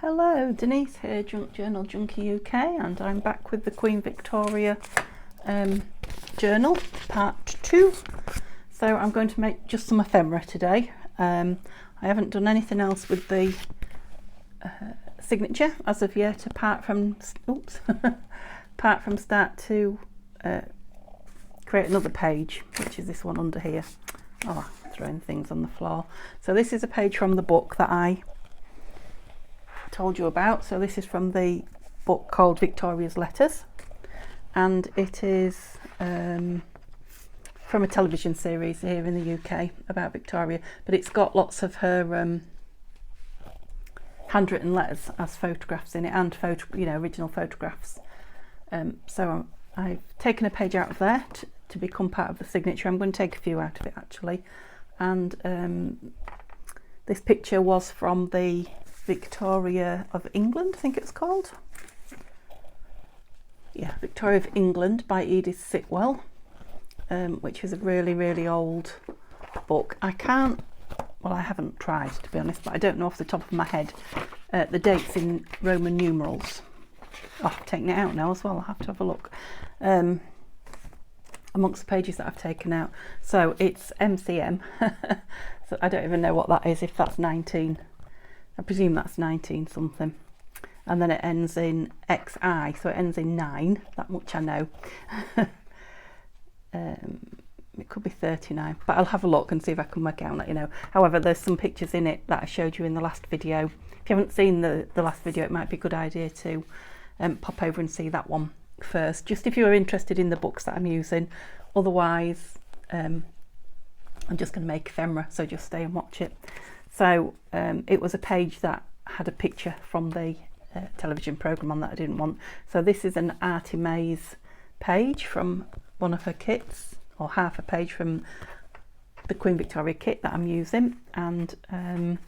Hello, Denise here, Junk Journal Junkie UK, and I'm back with the Queen Victoria journal, part 2. So I'm going to make just some ephemera today. I haven't done anything else with the signature as of yet, apart from start to create another page, which is this one under here. Oh, throwing things on the floor. So this is a page from the book that I told you about. So this is from the book called Victoria's Letters, and it is from a television series here in the UK about Victoria, but it's got lots of her handwritten letters as photographs in it, and original photographs. So I've taken a page out of there to become part of the signature. I'm going to take a few out of it actually, and this picture was from the Victoria of England, I think it's called. Yeah, Victoria of England by Edith Sitwell, which is a really, really old book. I haven't tried to be honest, but I don't know off the top of my head the dates in Roman numerals. I've taken it out now as well, I'll have to have a look amongst the pages that I've taken out. So it's MCM, so I don't even know what that is, if that's 19. I presume that's 19 something, and then it ends in XI, so it ends in 9, that much I know. It could be 39, but I'll have a look and see if I can work it out and let you know. However, there's some pictures in it that I showed you in the last video. If you haven't seen the last video, it might be a good idea to pop over and see that one first, just if you're interested in the books that I'm using. Otherwise, I'm just going to make ephemera, so just stay and watch it. So it was a page that had a picture from the television programme on that I didn't want. So this is an Artymaze page from one of her kits, or half a page from the Queen Victoria kit that I'm using, and on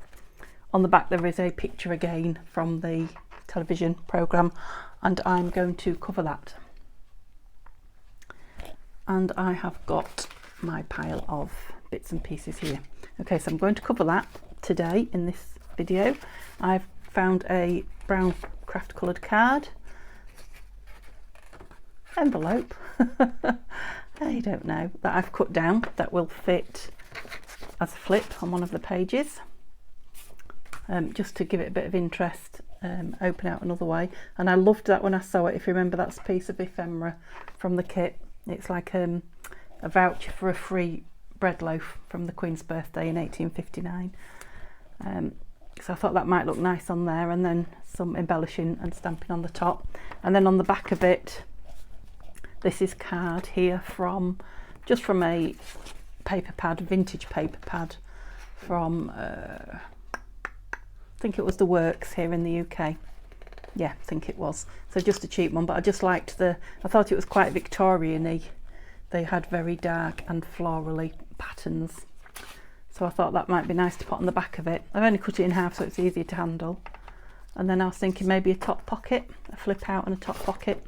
the back there is a picture again from the television programme, and I'm going to cover that. And I have got my pile of bits and pieces here. Okay, so I'm going to cover that today in this video. I've found a brown craft coloured card envelope I don't know, that I've cut down that will fit as a flip on one of the pages, just to give it a bit of interest, open out another way. And I loved that when I saw it. If you remember, that's a piece of ephemera from the kit. It's like a voucher for a free bread loaf from the Queen's birthday in 1859. So I thought that might look nice on there, and then some embellishing and stamping on the top. And then on the back of it, this is card here from a paper pad, vintage paper pad from I think it was the Works here in the UK. Yeah, I think it was. So just a cheap one, but I just liked I thought it was quite Victorian-y. They had very dark and florally patterns, so I thought that might be nice to put on the back of it. I've only cut it in half so it's easier to handle. And then I was thinking maybe a top pocket, a flip out and a top pocket,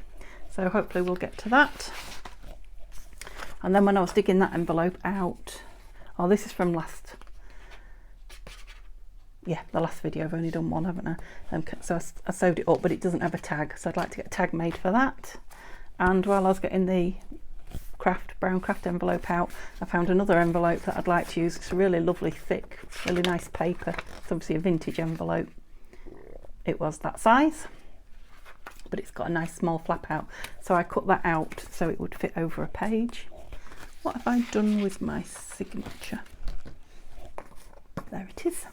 so hopefully we'll get to that. And then when I was digging that envelope out, oh, this is from the last video. I've only done one, haven't I? So I sewed it up, but it doesn't have a tag, so I'd like to get a tag made for that. And while I was getting the brown craft envelope out, I found another envelope that I'd like to use. It's a really lovely, thick, really nice paper. It's obviously a vintage envelope. It was that size, but it's got a nice small flap out. So I cut that out so it would fit over a page. What have I done with my signature? There it is.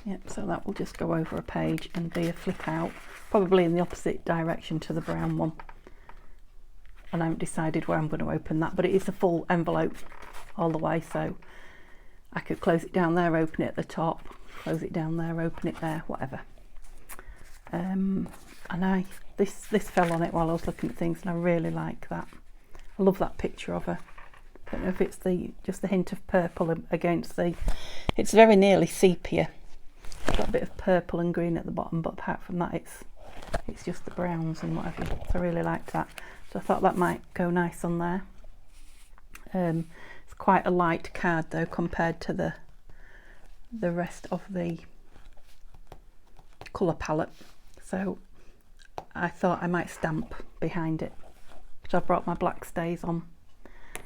Yep, so that will just go over a page and be a flip out, probably in the opposite direction to the brown one. And I haven't decided where I'm going to open that, but it is a full envelope all the way, so I could close it down there, open it at the top, close it down there, open it there, whatever. And this fell on it while I was looking at things, and I really like that. I love that picture of her. I don't know if it's just the hint of purple against it's very nearly sepia. It's got a bit of purple and green at the bottom, but apart from that it's just the browns and whatever. So I really liked that. So I thought that might go nice on there. It's quite a light card though compared to the the rest of the colour palette, so I thought I might stamp behind it. So I brought my black stays on,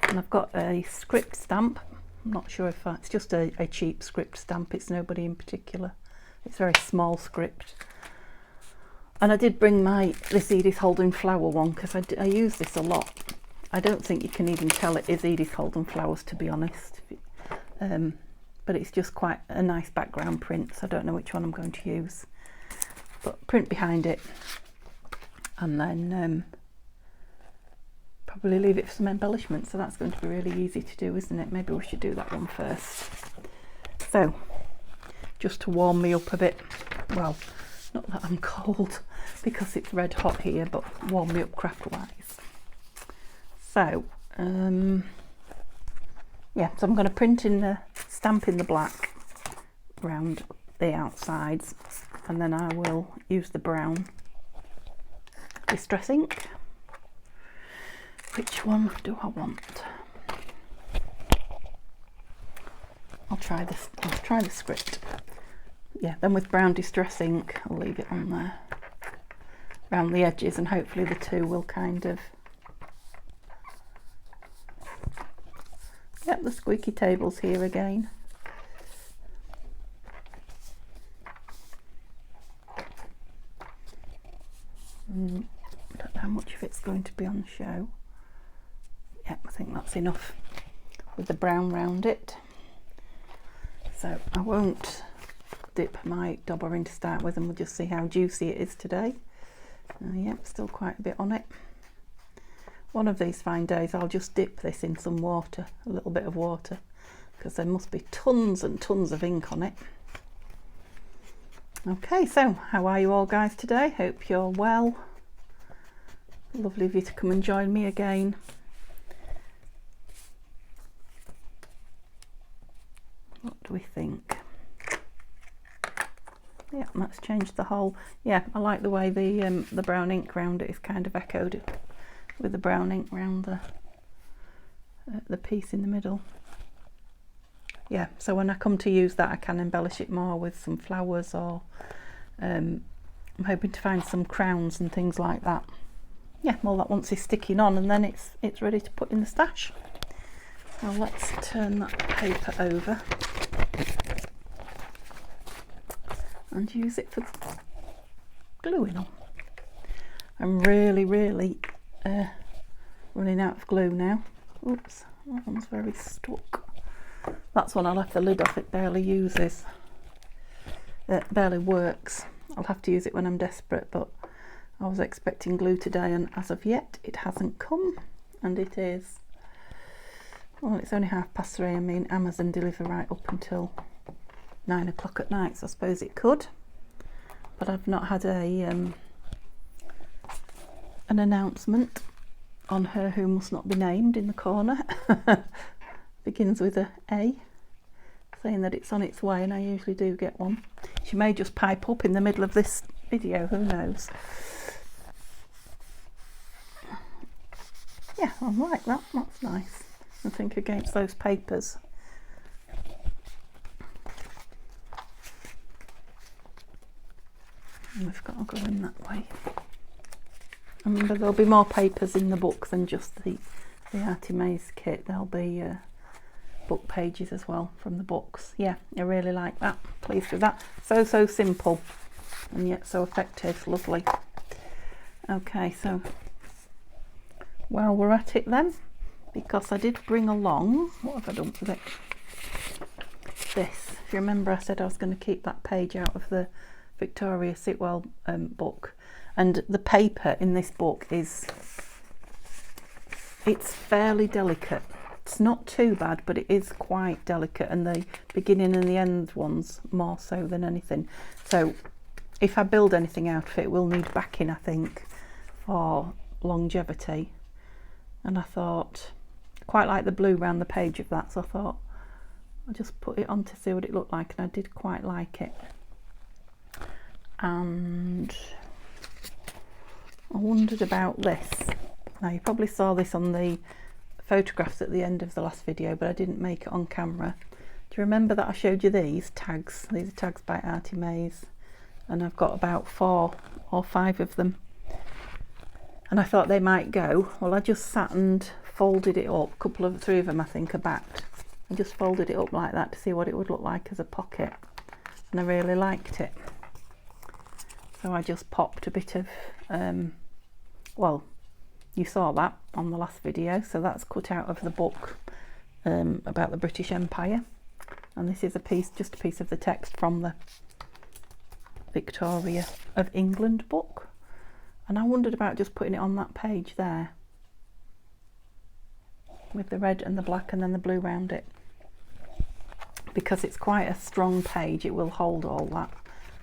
and I've got a script stamp. I'm not sure if it's just a cheap script stamp, it's nobody in particular, it's very small script. And I did bring this Edith Holden flower one because I use this a lot. I don't think you can even tell it is Edith Holden flowers, to be honest, but it's just quite a nice background print, so I don't know which one I'm going to use, but print behind it, and then probably leave it for some embellishment. So that's going to be really easy to do, isn't it? Maybe we should do that one first. So just to warm me up a bit, well, not that I'm cold because it's red hot here, but warm me up craft wise. So yeah, so I'm going to print in the stamp in the black around the outsides, and then I will use the brown distress ink. Which one do I want? I'll try this. I'll try the script. Yeah, then with brown distress ink, I'll leave it on there around the edges, and hopefully the two will kind of get the squeaky tables here again. I don't know how much of it's going to be on show. Yeah, I think that's enough with the brown round it. So I won't dip my dauber in to start with, and we'll just see how juicy it is today. Yeah, still quite a bit on it. One of these fine days I'll just dip this in some water, a little bit of water, because there must be tons and tons of ink on it. Okay, so how are you all guys today? Hope you're well. Lovely of you to come and join me again. What do we think? Yeah, let's change the whole. Yeah, I like the way the brown ink round it is kind of echoed with the brown ink round the piece in the middle. Yeah, so when I come to use that, I can embellish it more with some flowers, or I'm hoping to find some crowns and things like that. Yeah, all that once is sticking on, and then it's ready to put in the stash. Well, let's turn that paper over and use it for gluing on. I'm really running out of glue now. Oops, that one's very stuck. That's one I left the lid off, it barely uses. It barely works. I'll have to use it when I'm desperate, but I was expecting glue today, and as of yet it hasn't come, and it is, well, it's only 3:30. I mean, Amazon deliver right up until 9 o'clock at night, so I suppose it could, but I've not had an announcement on her who must not be named in the corner. Begins with A, saying that it's on its way, and I usually do get one. She may just pipe up in the middle of this video, who knows. Yeah, I like that, that's nice. I think against those papers. And we've got to go in that way. Remember, there'll be more papers in the book than just the Artymaze kit. There'll be book pages as well from the books. Yeah, I really like that. Pleased with that. So simple and yet so effective. Lovely. Okay, so while we're at it then, because I did bring along, what have I done with it? This. If you remember, I said I was going to keep that page out of the Victoria Sitwell book, and the paper in this book it's fairly delicate. It's not too bad, but it is quite delicate, and the beginning and the end ones more so than anything. So if I build anything out of it, it will need backing, I think, for longevity. And I thought, quite like the blue around the page of that, so I thought I'll just put it on to see what it looked like, and I did quite like it. And I wondered about this. Now, you probably saw this on the photographs at the end of the last video, but I didn't make it on camera. Do you remember that I showed you these tags? These are tags by Artymaze, and I've got about 4 or 5 of them. And I thought they might go. Well, I just sat and folded it up. 3 of them I think are backed. I just folded it up like that to see what it would look like as a pocket. And I really liked it. So I just popped a bit of, well, you saw that on the last video. So that's cut out of the book about the British Empire. And this is just a piece of the text from the Victoria of England book. And I wondered about just putting it on that page there with the red and the black and then the blue round it. Because it's quite a strong page, it will hold all that,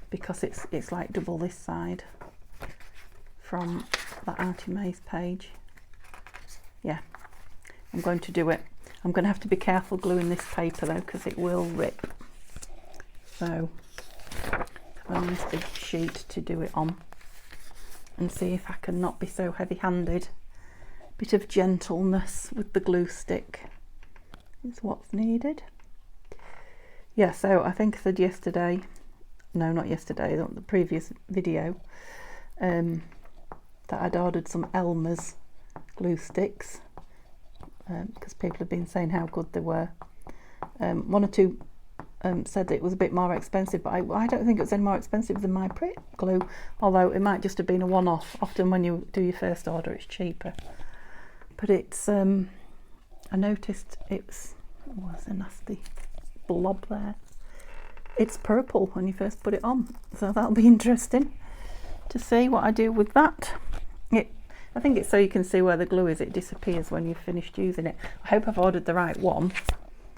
because it's like double this side from that Artymaze page. Yeah, I'm going to do it. I'm going to have to be careful gluing this paper though, because it will rip. So I'm on this big sheet to do it on, and see if I can not be so heavy-handed. Bit of gentleness with the glue stick is what's needed. Yeah, so I think I said yesterday, no, not yesterday, the previous video, that I'd ordered some Elmer's glue sticks, because people have been saying how good they were. 1 or 2 said that it was a bit more expensive, but I don't think it was any more expensive than my Pritt glue, although it might just have been a one-off. Often when you do your first order it's cheaper. But it's, I noticed was a nasty blob there. It's purple when you first put it on, so that'll be interesting to see what I do with that. I think it's so you can see where the glue is. It disappears when you've finished using it. I hope I've ordered the right one,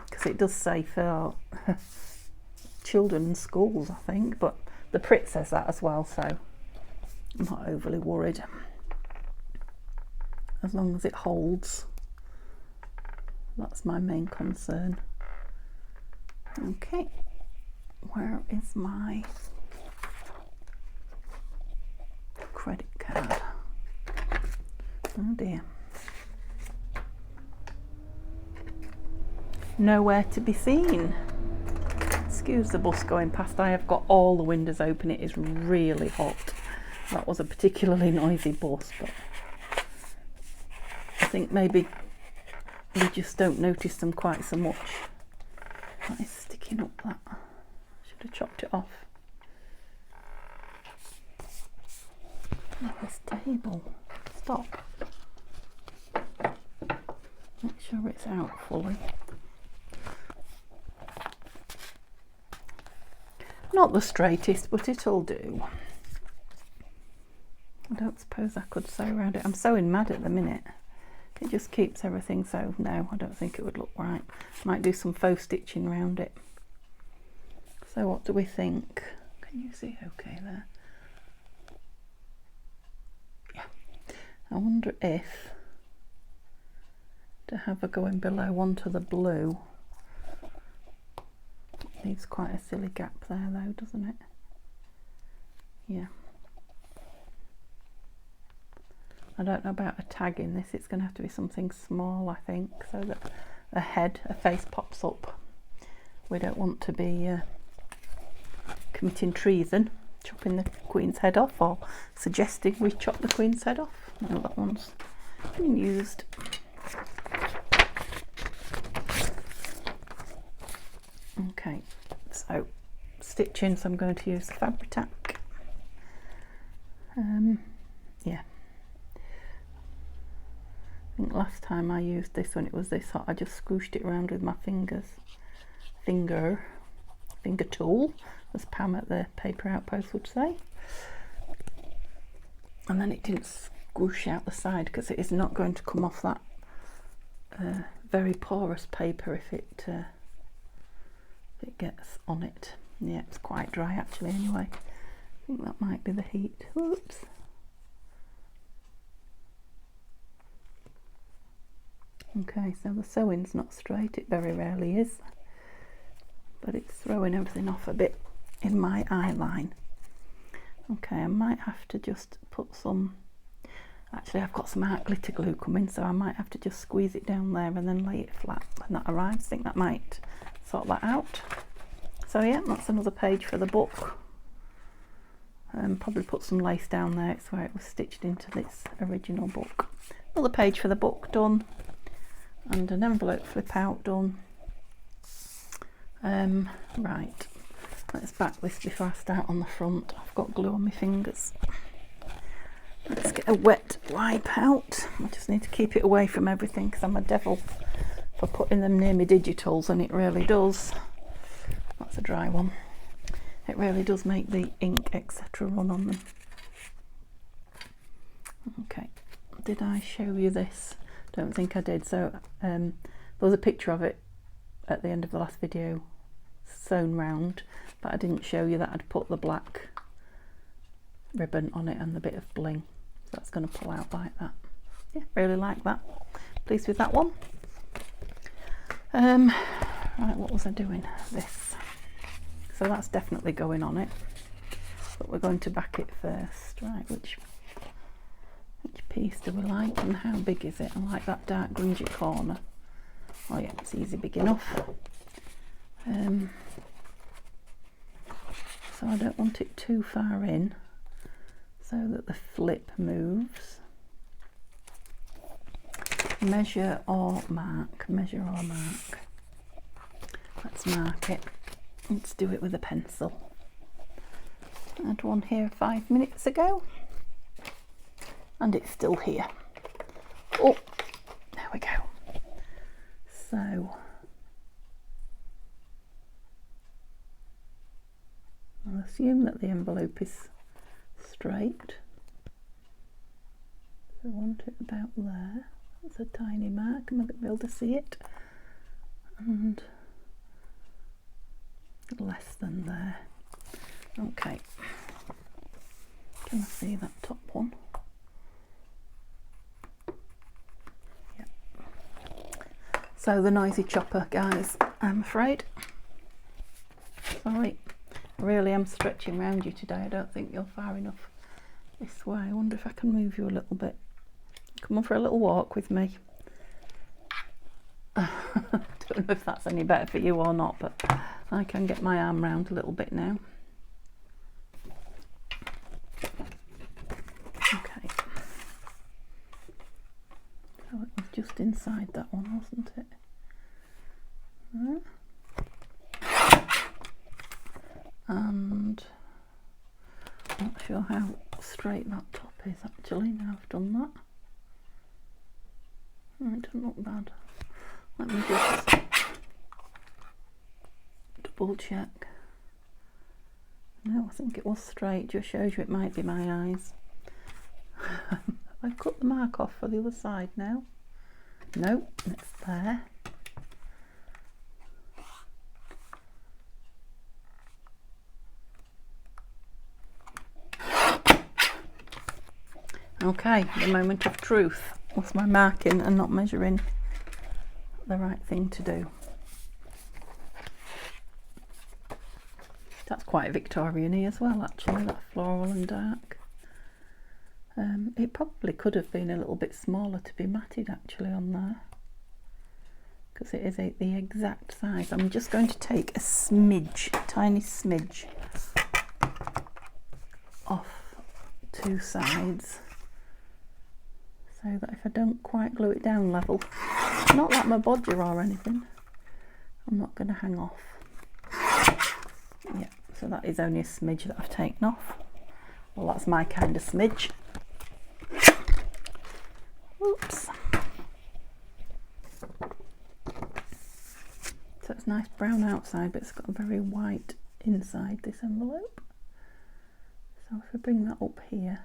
because it does say for children's schools, I think, but the Pritt says that as well, so I'm not overly worried. As long as it holds, that's my main concern. Okay, where is my credit card? Oh dear. Nowhere to be seen. Excuse the bus going past. I have got all the windows open. It is really hot. That was a particularly noisy bus, but I think maybe we just don't notice them quite so much. That is sticking up, that. Should have chopped it off. Look at this table. Stop. Make sure it's out fully. Not the straightest, but it'll do. I don't suppose I could sew around it. I'm sewing mad at the minute. It just keeps everything, so no, I don't think it would look right. Might do some faux stitching around it. So what do we think? Can you see okay there? Yeah. I wonder if to have her going below onto the blue. Leaves quite a silly gap there though, doesn't it? Yeah. I don't know about a tag in this. It's going to have to be something small, I think, so that a face pops up. We don't want to be committing treason, chopping the Queen's head off, or suggesting we chop the Queen's head off. No, that one's been used. Okay, so stitching, so I'm going to use the Fabri-Tac. Yeah. I think last time I used this, when it was this hot, I just squished it around with my finger tool, as Pam at the Paper Outpost would say. And then it didn't squish out the side, because it is not going to come off that very porous paper if it gets on it. Yeah, it's quite dry actually anyway. I think that might be the heat. Whoops. Okay, so the sewing's not straight. It very rarely is, but it's throwing everything off a bit in my eye line. Okay, I might have to just put some, Actually, I've got some art glitter glue coming, so I might have to just squeeze it down there and then lay it flat when that arrives. I think that might sort that out. So yeah, that's another page for the book. Probably put some lace down there, it's where it was stitched into this original book. Another page for the book done, and an envelope flip out done. Right, let's back this before I start on the front. I've got glue on my fingers. Let's get a wet wipe out. I just need to keep it away from everything because I'm a devil for putting them near my digitals, and it really does. That's a dry one. It really does make the ink etc. run on them. Okay, did I show you this? Don't think I did. So there was a picture of it at the end of the last video sewn round, but I didn't show you that I'd put the black ribbon on it and the bit of bling. So that's going to pull out like that. Yeah, really like that. Pleased with that one. Right, what was I doing? This. So that's definitely going on it, but we're going to back it first. Right, which piece do we like and how big is it? I like that dark grungy corner. Oh yeah, it's easy big enough. So I don't want it too far in so that the flip moves. Measure or mark, measure or mark. Let's mark it. Let's do it with a pencil. I had one here 5 minutes ago and it's still here. Oh, there we go. So I'll assume that the envelope is straight. So I want it about there. That's a tiny mark. I'm not going to be able to see it. And less than there. Okay. Can I see that top one? Yeah. So the noisy chopper, guys, I'm afraid. Sorry. I really am stretching around you today. I don't think you're far enough this way. I wonder if I can move you a little bit. Come on for a little walk with me. Don't know if that's any better for you or not, but I can get my arm round a little bit now. Okay. So it was just inside that one, wasn't it? And I'm not sure how straight that top is actually now I've done that. It doesn't look bad. Let me just double check. No, I think it was straight. Just shows you it might be my eyes. I've cut the mark off for the other side now. Nope, it's there. Okay, the moment of truth. Was my marking and not measuring the right thing to do. That's quite Victorian-y as well, actually, that floral and dark. It probably could have been a little bit smaller to be matted actually on there, because it is the exact size. I'm just going to take a smidge, tiny smidge off two sides, so that if I don't quite glue it down level, not like my bodger or anything, I'm not going to hang off. Yeah, so that is only a smidge that I've taken off. Well, that's my kind of smidge. Oops. So it's nice brown outside, but it's got a very white inside, this envelope. So if we bring that up here,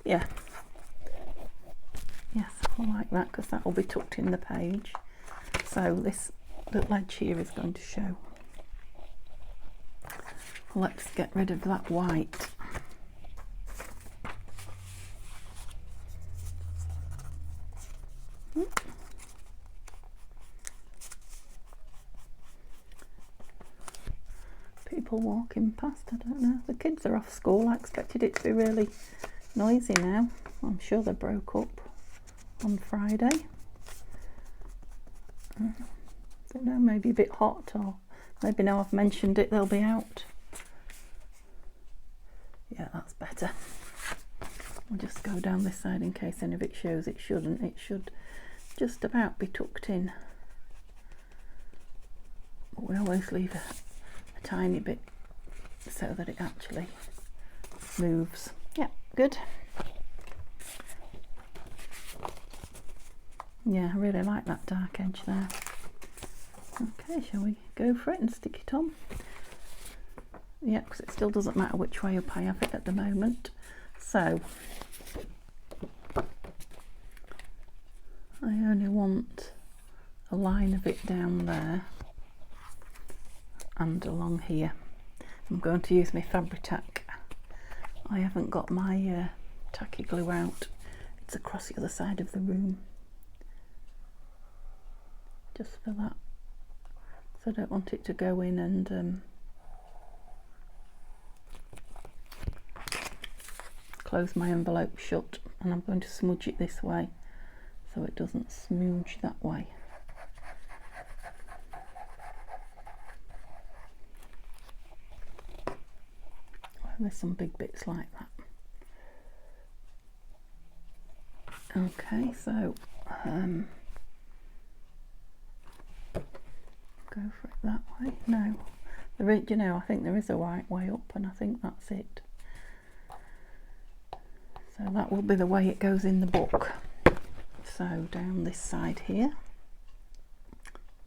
yeah. Yes, I like that because that will be tucked in the page. So this little edge here is going to show. Let's get rid of that white. People walking past, I don't know. The kids are off school. I expected it to be really noisy now. I'm sure they broke up on Friday. Don't know, maybe a bit hot, or maybe now I've mentioned it they'll be out. Yeah, that's better. I'll just go down this side in case any of it shows. It shouldn't. It should just about be tucked in. But we always leave a tiny bit so that it actually moves. Yeah, good. Yeah, I really like that dark edge there. Okay, shall we go for it and stick it on? Yeah, because it still doesn't matter which way up I have it at the moment. So I only want a line of it down there and along here. I'm going to use my Fabri-Tac. I haven't got my tacky glue out. It's across the other side of the room. Just for that. So I don't want it to go in and close my envelope shut, and I'm going to smudge it this way so it doesn't smooge that way. Well, there's some big bits like that. Okay, so go for it that way. No, you know, I think there is a right way up, and I think that's it. So that will be the way it goes in the book. So down this side here.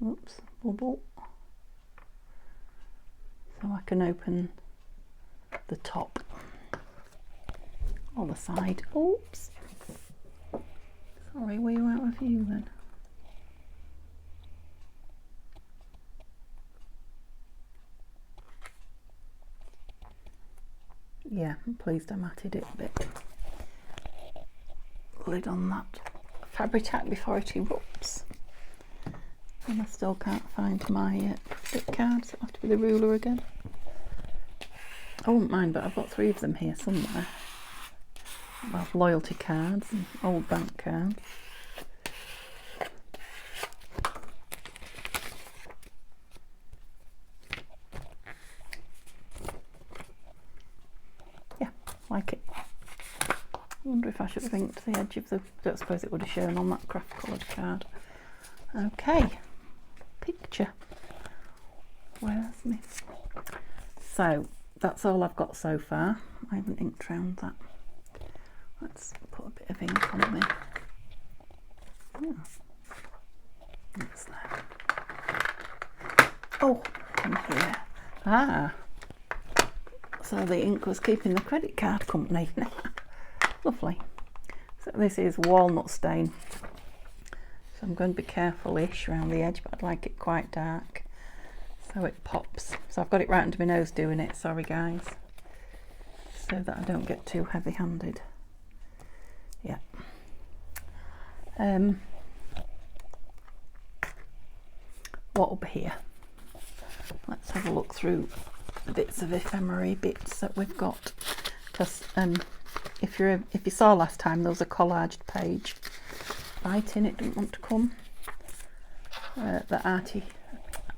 Oops, bubble. So I can open the top or the side. Oops. Sorry, were you out of view then? Yeah, I'm pleased I matted it a bit. Lid on that Fabri-Tac before it erupts. And I still can't find my bit cards. It'll have to be the ruler again. I wouldn't mind, but I've got 3 of them here somewhere. Well, loyalty cards and old bank cards. Yeah, like it. I wonder if I should have inked the edge of the... I don't suppose it would have shown on that craft coloured card. Okay, picture. Where's me? So that's all I've got so far. I haven't inked round that. Let's put a bit of ink on me. Oh, what's that? Oh, in here. Ah, so the ink was keeping the credit card company. Lovely. So this is walnut stain. So I'm going to be careful-ish around the edge, but I'd like it quite dark so it pops. So I've got it right under my nose doing it, sorry guys, so that I don't get too heavy-handed. Yeah. What up here? Let's have a look through the bits of ephemera bits that we've got, because if you saw last time there was a collaged page right in it, didn't want to come, that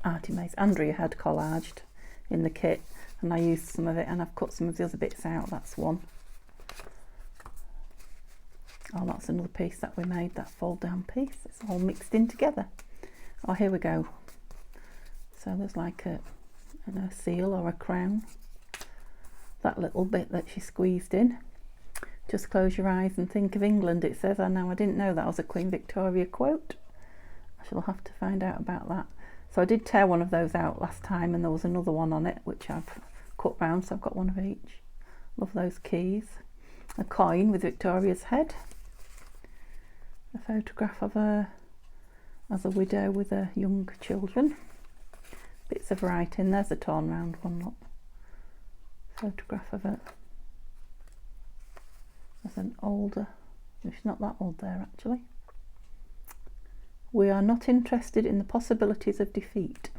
Artymaze Andrea had collaged in the kit, and I used some of it, and I've cut some of the other bits out. That's one. Oh, that's another piece that we made, that fold down piece. It's all mixed in together. Oh, here we go. So there's like a seal or a crown. That little bit that she squeezed in. Just close your eyes and think of England, it says. I know, I didn't know that was a Queen Victoria quote. I shall have to find out about that. So I did tear one of those out last time, and there was another one on it which I've cut round, so I've got one of each. Love those keys. A coin with Victoria's head. A photograph of her as a widow with her young children. Bits of writing. There's a torn round one, look. Photograph of it as an older, she's not that old there actually. We are not interested in the possibilities of defeat.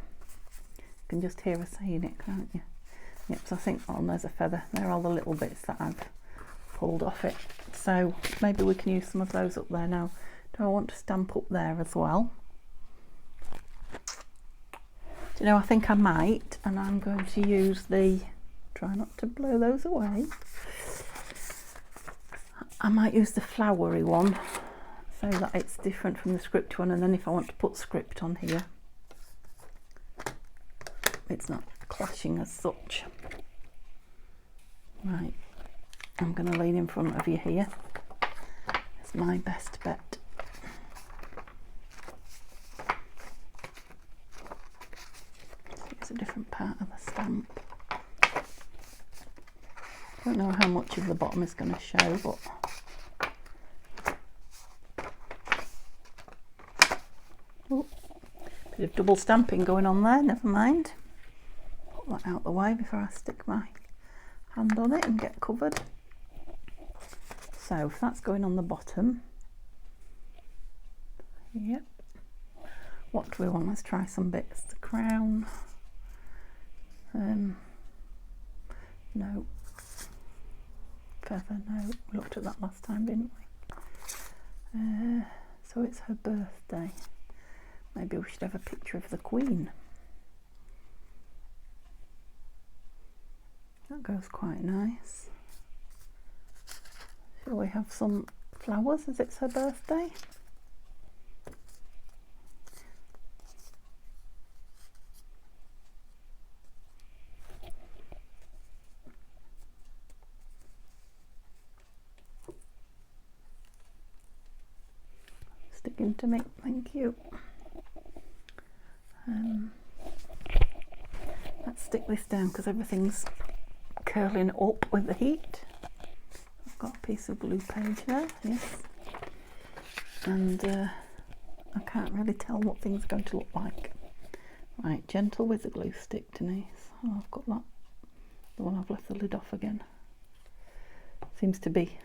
You can just hear her saying it, can't you? Yep, so I think, oh, and there's a feather. They're all the little bits that I've pulled off it so maybe we can use some of those up there. Now, do I want to stamp up there as well? Do you know, I think I might, and I'm going to use the, try not to blow those away, I might use the flowery one so that it's different from the script one, and then if I want to put script on here, it's not clashing as such. Right, I'm going to lean in front of you here. It's my best bet. It's a different part of the stamp. I don't know how much of the bottom is going to show, but oh, bit of double stamping going on there, never mind. Put that out the way before I stick my hand on it and get covered. So if that's going on the bottom, yep. What do we want? Let's try some bits. The crown. No. Feather, no. We looked at that last time, didn't we? So it's her birthday. Maybe we should have a picture of the Queen. That goes quite nice. Shall we have some flowers as it's her birthday? Sticking to me, thank you. Let's stick this down because everything's curling up with the heat. I've got a piece of blue page there, yes. And I can't really tell what things are going to look like. Right, gentle with the glue stick, Denise. Oh, I've got that. The one I've left the lid off again. Seems to be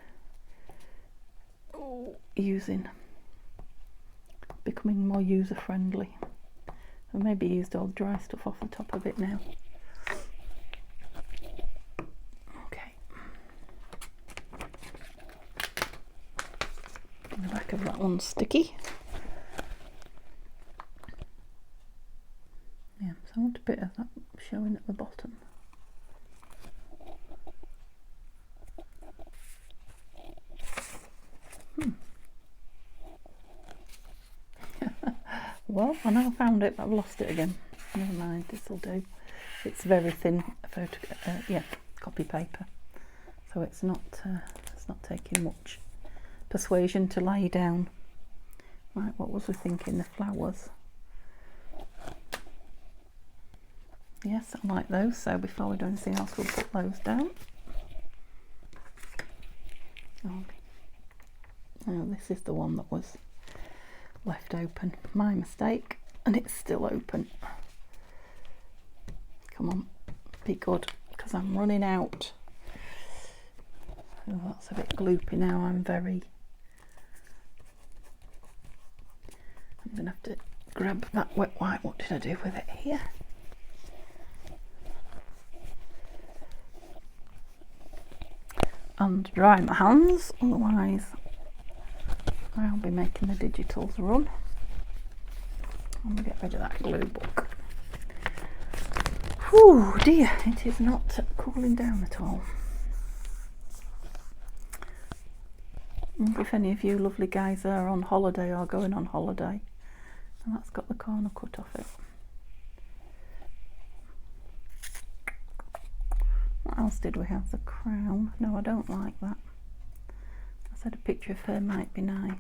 becoming more user friendly. I maybe used all the dry stuff off the top of it now. Okay. The back of that one's sticky. Yeah, so I want a bit of that showing at the bottom. Well, I know I found it, but I've lost it again. Never mind, this will do. It's very thin copy paper, so it's not taking much persuasion to lay down. Right, what was we thinking? The flowers. Yes, I like those. So before we do anything else, we'll put those down. Oh, this is the one that was left open. My mistake, and it's still open. Come on, be good, because I'm running out. Oh, that's a bit gloopy now. I'm going to have to grab that wet white. What did I do with it here? And dry my hands, otherwise I'll be making the digitals run. I'm going to get rid of that glue book. Whew, dear, it is not cooling down at all. I wonder if any of you lovely guys are on holiday or going on holiday. And that's got the corner cut off it. What else did we have? The crown. No, I don't like that. I said a picture of her might be nice.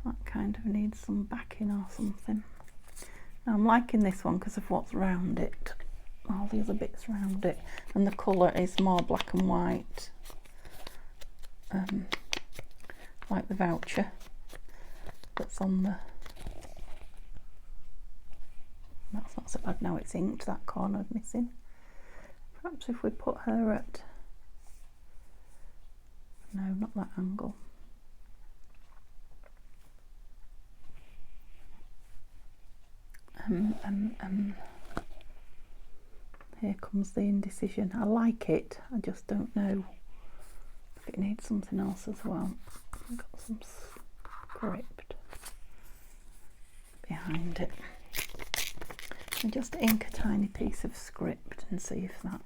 That kind of needs some backing or something. Now, I'm liking this one because of what's round it. All the other bits round it. And the colour is more black and white. Like the voucher that's on the... That's not so bad now, it's inked, that corner missing. Perhaps if we put her at... No, not that angle. Here comes the indecision. I like it, I just don't know It needs something else as well. I've got some script behind it. And just ink a tiny piece of script and see if that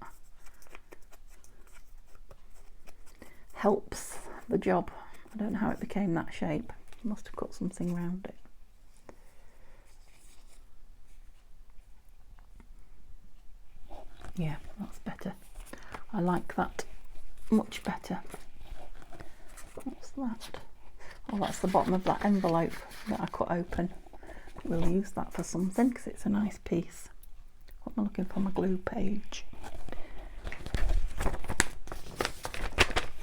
helps the job. I don't know how it became that shape. I must have cut something around it. Yeah, that's better. I like that much better. What's that? Oh, that's the bottom of that envelope that I cut open. We'll use that for something because it's a nice piece. What am I looking for? My glue page.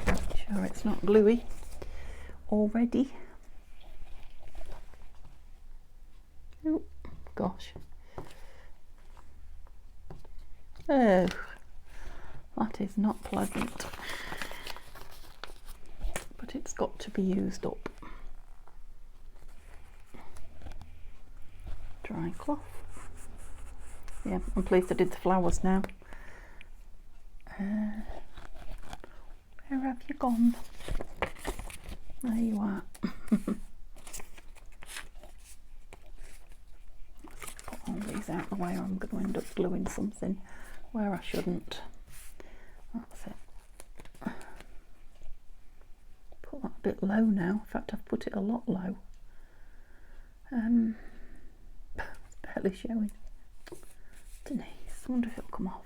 Make sure it's not gluey already. Oh gosh. Oh, that is not pleasant. But it's got to be used up. Dry cloth. Yeah, I'm pleased I did the flowers now. Where have you gone? There you are. Put all these out the way or I'm going to end up gluing something where I shouldn't. That's it. Put that a bit low now. In fact, I've put it a lot low. It's barely showing. Denise, I wonder if it'll come off.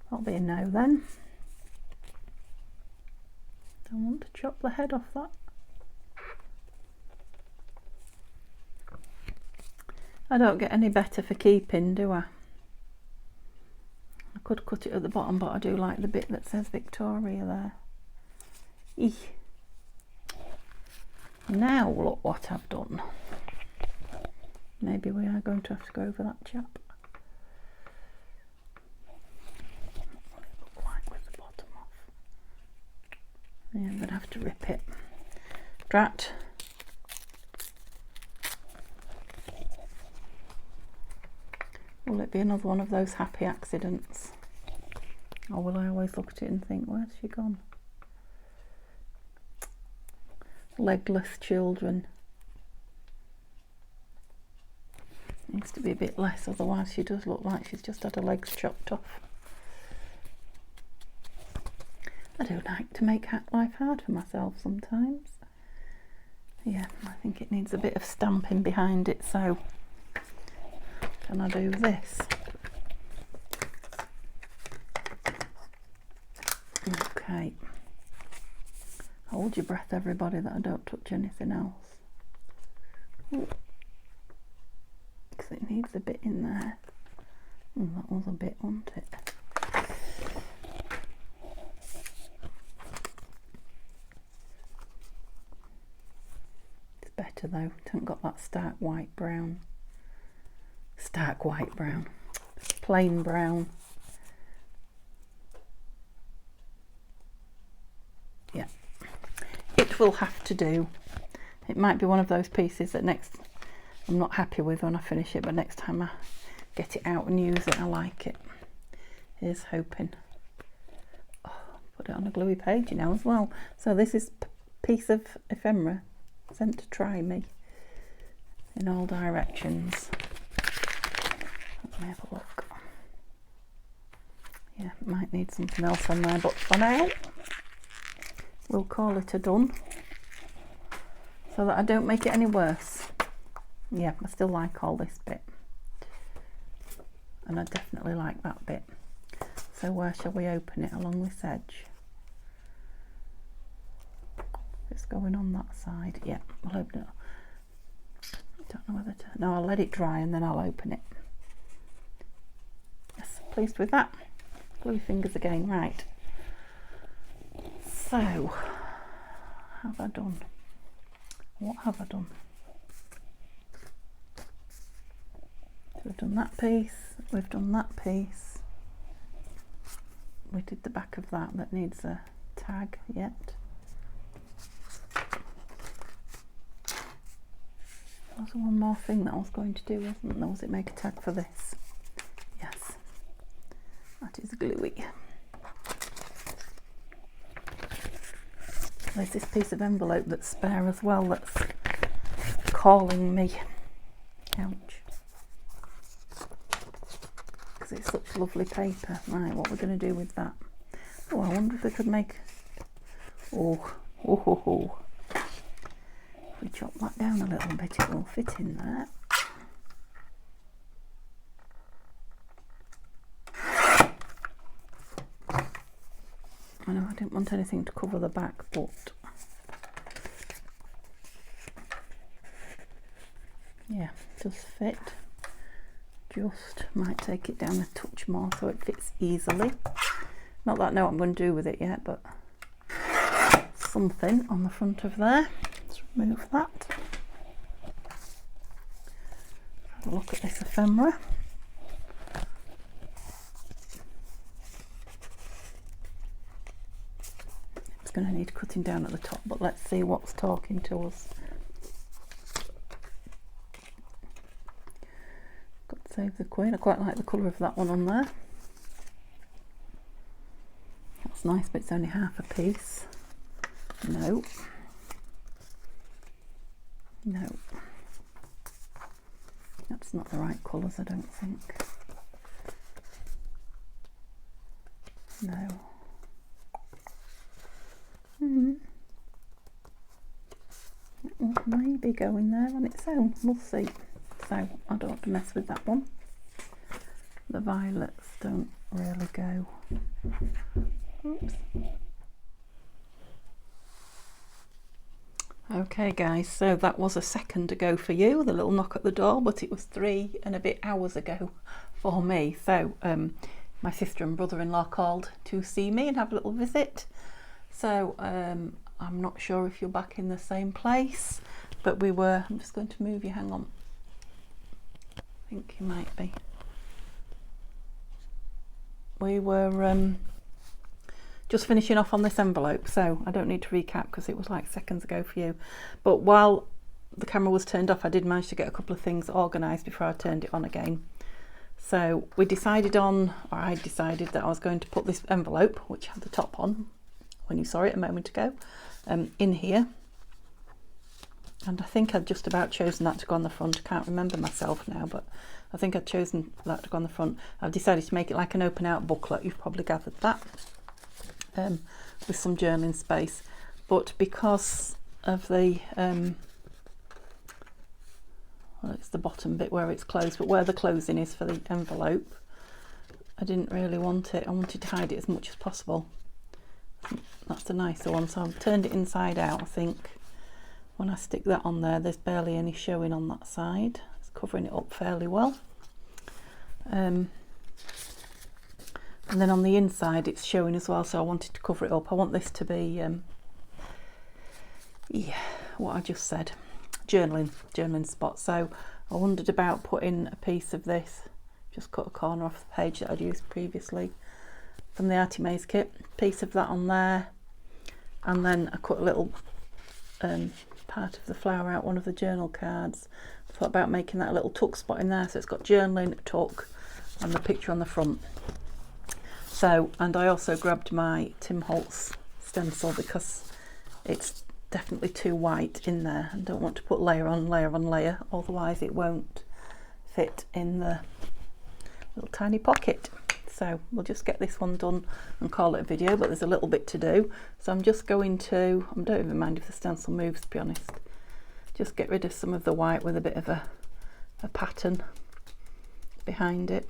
That'll be a no then. Don't want to chop the head off that. I don't get any better for keeping, do I? I could cut it at the bottom, but I do like the bit that says Victoria there. Eek. Now look what I've done. Maybe we are going to have to go over that chap. What it look like with the bottom off. Yeah, I'm going to have to rip it. Drat. Will it be another one of those happy accidents? Or will I always look at it and think, where's she gone? Legless children. Needs to be a bit less, otherwise she does look like she's just had her legs chopped off. I do like to make life hard for myself sometimes. Yeah, I think it needs a bit of stamping behind it, so can I do this? Okay. Hold your breath, everybody, that I don't touch anything else. Because it needs a bit in there. That was a bit, wasn't it? It's better though. It hasn't got that stark white brown. Stark white brown. Plain brown. Yeah. It will have to do. It might be one of those pieces that I'm not happy with when I finish it, but next time I get it out and use it, I like it. Here's hoping. Oh, put it on a gluey page, you know, as well. So this is a piece of ephemera sent to try me in all directions. Let me have a look. Yeah, might need something else on there, but for now we'll call it a done so that I don't make it any worse. Yeah, I still like all this bit and I definitely like that bit. So where shall we open it? Along this edge. It's going on that side. Yeah, I'll open it. I don't know whether to... No, I'll let it dry and then I'll open it. Yes, pleased with that. Gluey fingers again. Right. So, have I done? What have I done? So we've done that piece, we've done that piece. We did the back of that needs a tag yet. There was one more thing that I was going to do, wasn't there? Was it make a tag for this? Yes. That is gluey. There's this piece of envelope that's spare as well that's calling me. Ouch. Because it's such lovely paper. Right, what we're going to do with that? Oh, I wonder if we could make... Oh. If we chop that down a little bit, it will fit in there. I know I didn't want anything to cover the back, but yeah, it does fit. Just might take it down a touch more so it fits easily. Not that I know what I'm going to do with it yet, but something on the front of there. Let's remove that. Have a look at this ephemera. It's going to need cutting down at the top, but let's see what's talking to us. God save the Queen. I quite like the colour of that one on there. That's nice, but it's only half a piece. No. That's not the right colours, I don't think. No. It will maybe go in there on its own, we'll see. So I don't want to mess with that one. The violets don't really go. Oops. Okay guys, so that was a second ago for you, the little knock at the door, but it was 3 and a bit hours ago for me. So my sister and brother-in-law called to see me and have a little visit. So I'm not sure if you're back in the same place, but we were, I'm just going to move you, hang on. I think you might be. We were just finishing off on this envelope, so I don't need to recap because it was like seconds ago for you. But while the camera was turned off, I did manage to get a couple of things organised before I turned it on again. So we decided on, or I decided that I was going to put this envelope, which had the top on, when you saw it a moment ago, in here. And I think I'd just about chosen that to go on the front. I can't remember myself now, but I think I'd chosen that to go on the front. I've decided to make it like an open out booklet. You've probably gathered that. With some journaling space, but because of the well, it's the bottom bit where it's closed, but where the closing is for the envelope, I didn't really want it. I wanted to hide it as much as possible. That's a nicer one, so I've turned it inside out. I think when I stick that on there, there's barely any showing on that side. It's covering it up fairly well. And then on the inside it's showing as well, so I wanted to cover it up. I want this to be yeah, what I just said, journaling spot. So I wondered about putting a piece of this, just cut a corner off the page that I'd used previously from the Artymaze kit, piece of that on there, and then I cut a little part of the flower out, one of the journal cards. I thought about making that a little tuck spot in there, so it's got journaling, tuck, and the picture on the front. So, and I also grabbed my Tim Holtz stencil because it's definitely too white in there. I don't want to put layer on layer on layer, otherwise it won't fit in the little tiny pocket. So we'll just get this one done and call it a video, but there's a little bit to do. So I'm just going to, I don't even mind if the stencil moves, to be honest. Just get rid of some of the white with a bit of a pattern behind it.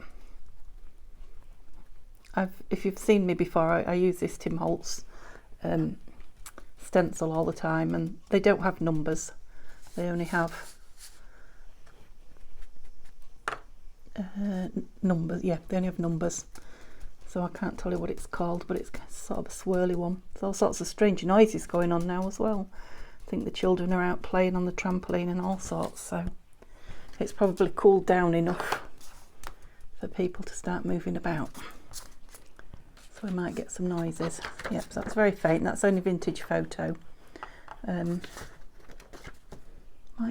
If you've seen me before, I use this Tim Holtz stencil all the time, and they don't have numbers. They only have numbers. Yeah, they only have numbers. So I can't tell you what it's called, but it's sort of a swirly one. There's all sorts of strange noises going on now as well. I think the children are out playing on the trampoline and all sorts, so it's probably cooled down enough for people to start moving about. So we might get some noises. Yep, so that's very faint. That's only vintage photo. Might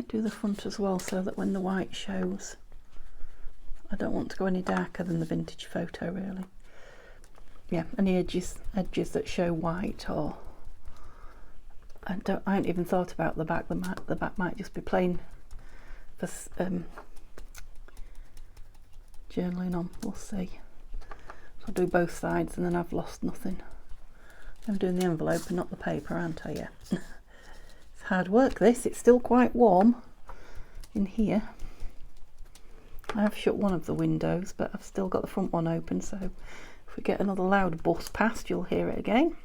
do the front as well, so that when the white shows, I don't want to go any darker than the vintage photo, really. Yeah, any edges that show white or I haven't even thought about the back. The back might just be plain for journaling on. We'll see. So I'll do both sides and then I've lost nothing. I'm doing the envelope and not the paper, aren't I? Yeah. It's hard work this. It's still quite warm in here. I have shut one of the windows, but I've still got the front one open, so if we get another loud bus past, you'll hear it again.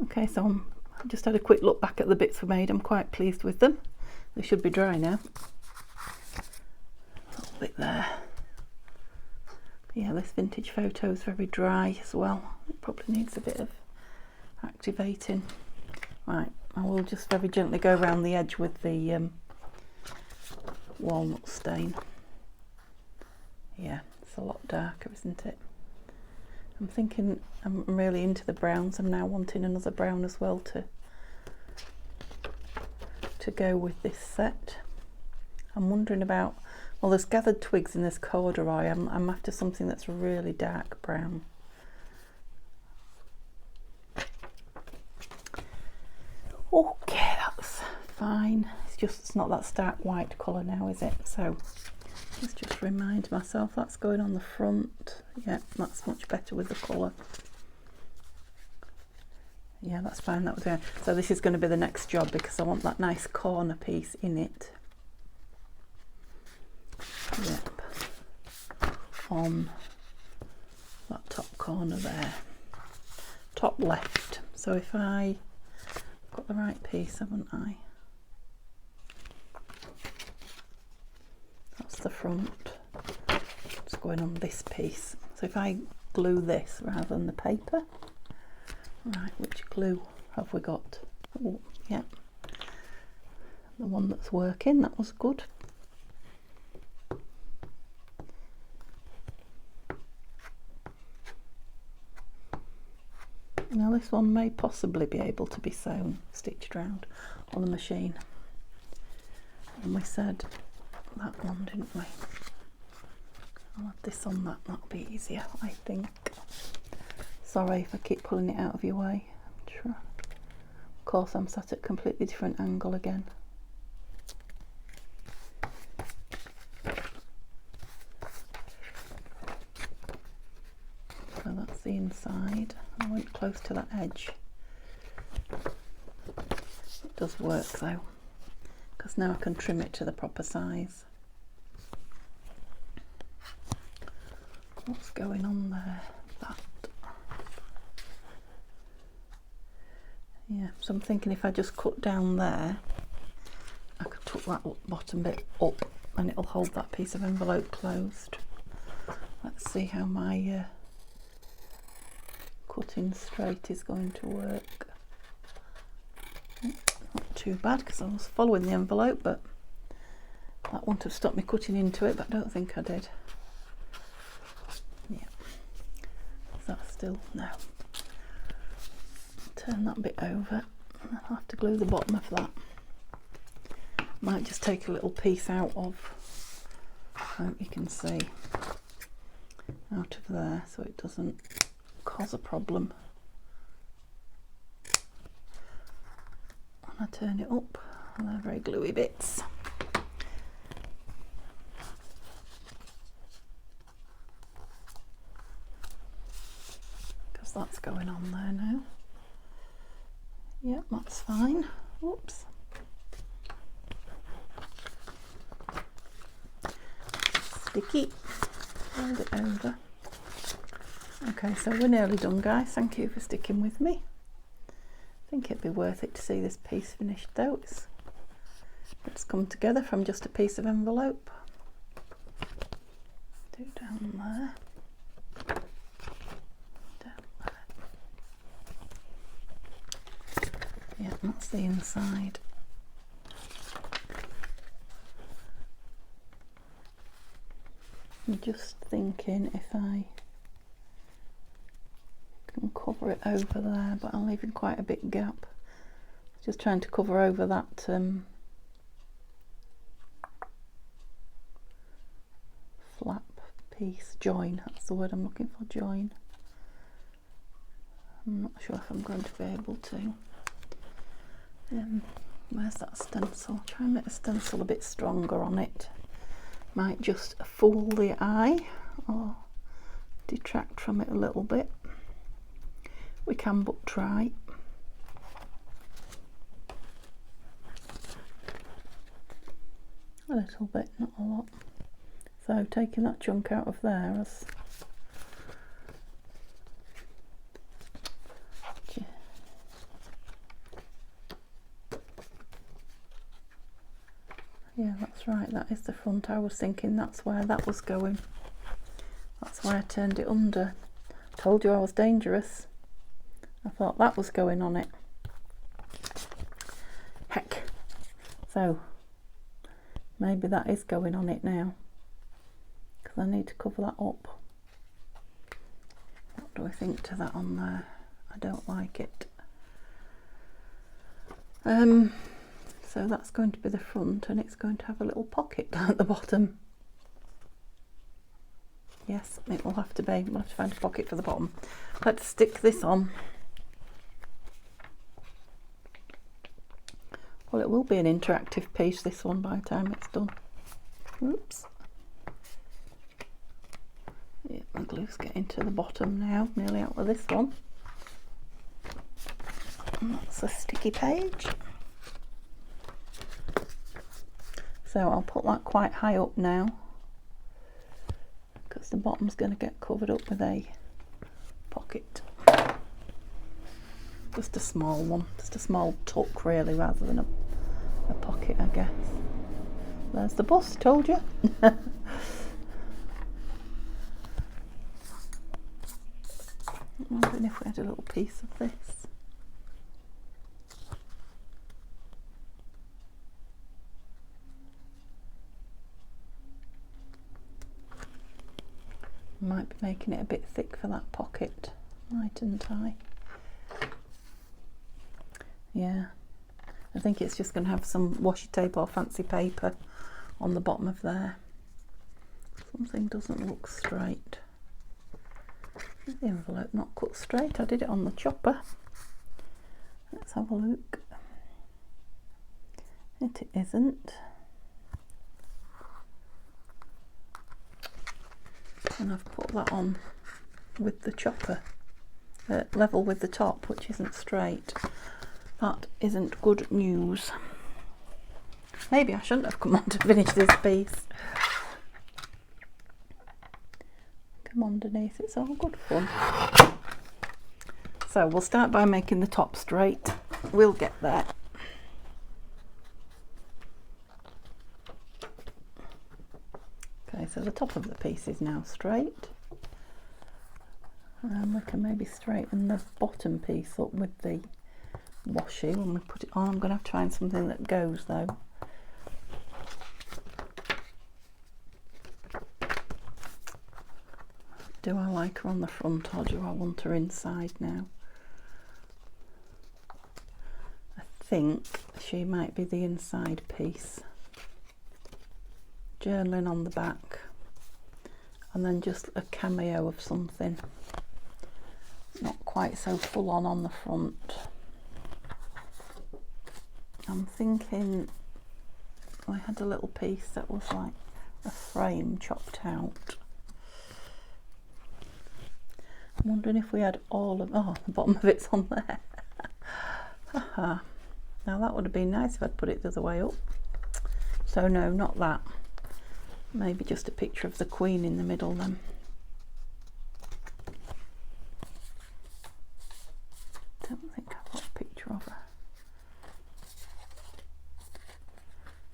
Okay, so I've just had a quick look back at the bits we made. I'm quite pleased with them. They should be dry now. A little bit there. Yeah, this vintage photo is very dry as well. It probably needs a bit of activating. Right, I will just very gently go around the edge with the walnut stain. Yeah, it's a lot darker, isn't it? I'm thinking I'm really into the browns. I'm now wanting another brown as well to go with this set. I'm wondering about, well, there's gathered twigs in this corduroy. I'm after something that's really dark brown. Okay, that's fine. It's not that stark white colour now, is it? So let's just remind myself that's going on the front. Yeah, that's much better with the colour. Yeah, that's fine. That was good. So this is going to be the next job because I want that nice corner piece in it. Yep, on that top corner there, top left. So if I've got the right piece, haven't I? That's the front. It's going on this piece. So if I glue this rather than the paper, right, which glue have we got? Oh, yeah, the one that's working. That was good. Now this one may possibly be able to be sewn, stitched round on the machine. And we said that one, didn't we? I'll add this on that, that'll be easier, I think. Sorry if I keep pulling it out of your way. I'm sure. Of course, I'm sat at a completely different angle again. So that's the inside. I went close to that edge. It does work though, because now I can trim it to the proper size. What's going on there? That. Yeah, so I'm thinking if I just cut down there, I could tuck that bottom bit up and it'll hold that piece of envelope closed. Let's see how my cutting straight is going to work. Not too bad because I was following the envelope, but that wouldn't have stopped me cutting into it, but I don't think I did. Yeah, is that still? No. Turn that bit over and I'll have to glue the bottom of that. Might just take a little piece out of, I hope you can see, out of there so it doesn't cause a problem. And I turn it up and they're very gluey bits. Because that's going on there now. Yep, that's fine. Oops. Sticky. Fold it over. Okay, so we're nearly done, guys. Thank you for sticking with me. I think it'd be worth it to see this piece finished though. It's come together from just a piece of envelope. Do down there. Yeah, that's the inside. I'm just thinking if I can cover it over there, but I'm leaving quite a big gap. Just trying to cover over that flap piece, join, that's the word I'm looking for, join. I'm not sure if I'm going to be able to. Where's that stencil? Try and make the stencil a bit stronger on it. Might just fool the eye or detract from it a little bit. We can but try. A little bit, not a lot. So taking that chunk out of there as yeah, that's right, that is the front. I was thinking that's where that was going. That's why I turned it under. Told you I was dangerous. I thought that was going on it. Heck. So maybe that is going on it now, because I need to cover that up. What do I think to that on there? I don't like it. So that's going to be the front, and it's going to have a little pocket at the bottom. Yes, it will have to be. We'll have to find a pocket for the bottom. Let's stick this on. Well, it will be an interactive piece, this one, by the time it's done. Oops. Yeah, my glue's getting to the bottom now. Nearly out with this one. And that's a sticky page. So I'll put that quite high up now, because the bottom's going to get covered up with a pocket. Just a small one, just a small tuck really, rather than a pocket, I guess. There's the bust, told you. I'm wondering if we had a little piece of this. Might be making it a bit thick for that pocket, mightn't I? Yeah, I think it's just going to have some washi tape or fancy paper on the bottom of there. Something doesn't look straight. The envelope not cut straight. I did it on the chopper. Let's have a look. It isn't. And I've put that on with the chopper, level with the top, which isn't straight. That isn't good news. Maybe I shouldn't have come on to finish this piece. Come underneath, it's all good fun. So we'll start by making the top straight. We'll get there. Okay, so the top of the piece is now straight. And we can maybe straighten the bottom piece up with the washi when we put it on. I'm going to have to find something that goes though. Do I like her on the front, or do I want her inside now? I think she might be the inside piece. Journaling on the back, and then just a cameo of something, not quite so full on the front. I'm thinking I had a little piece that was like a frame chopped out. I'm wondering if we had all of, oh, the bottom of it's on there. Haha. Now that would have been nice if I'd put it the other way up. So no, not that. Maybe just a picture of the Queen in the middle then. Don't think I've got a picture of her.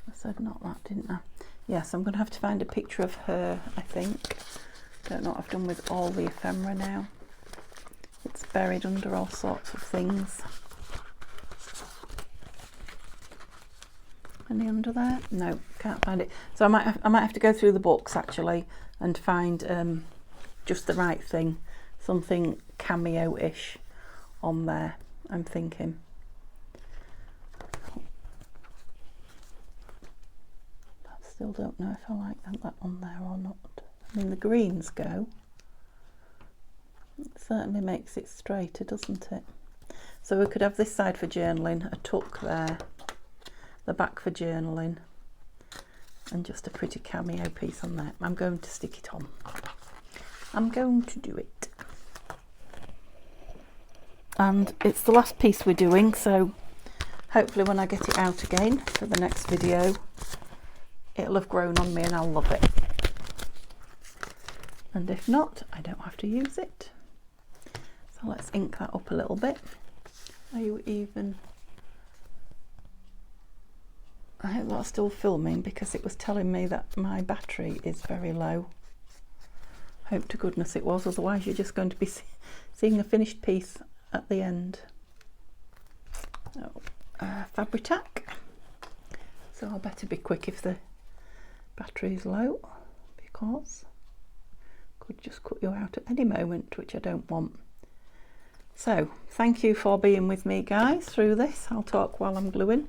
I said not that, didn't I? Yes, I'm going to have to find a picture of her, I think. Don't know what I've done with all the ephemera now. It's buried under all sorts of things. Any under there? No, can't find it. So I might have to go through the books actually and find just the right thing, something cameo-ish on there, I'm thinking. I still don't know if I like that on there or not. I mean, the greens go. It certainly makes it straighter, doesn't it? So we could have this side for journaling, a tuck there, the back for journaling, and just a pretty cameo piece on there. I'm going to stick it on. I'm going to do it. And it's the last piece we're doing, so hopefully when I get it out again for the next video, it'll have grown on me and I'll love it. And if not, I don't have to use it. So let's ink that up a little bit. Are you even? I hope that's still filming because it was telling me that my battery is very low. Hope to goodness it was, otherwise you're just going to be seeing a finished piece at the end. Fabri-Tac. So I better be quick if the battery is low, because could just cut you out at any moment, which I don't want. So thank you for being with me, guys, through this. I'll talk while I'm gluing.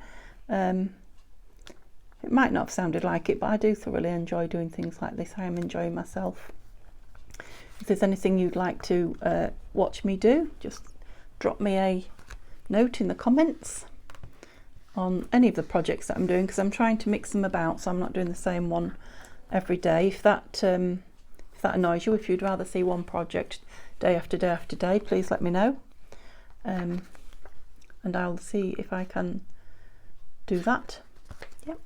It might not have sounded like it, but I do thoroughly enjoy doing things like this. I am enjoying myself. If there's anything you'd like to watch me do, just drop me a note in the comments on any of the projects that I'm doing, because I'm trying to mix them about, so I'm not doing the same one every day. If that annoys you, if you'd rather see one project day after day after day, please let me know, and I'll see if I can do that. Yep.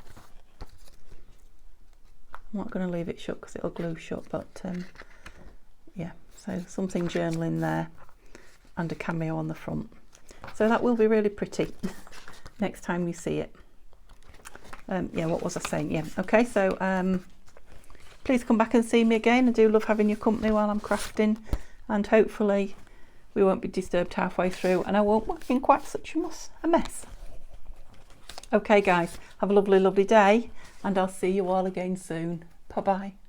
I'm not going to leave it shut because it'll glue shut, but yeah, so something journaling there and a cameo on the front. So that will be really pretty next time you see it. Yeah, what was I saying? Yeah, okay, so please come back and see me again. I do love having your company while I'm crafting, and hopefully we won't be disturbed halfway through and I won't work in quite such a mess. Okay guys, have a lovely, lovely day, and I'll see you all again soon. Bye bye.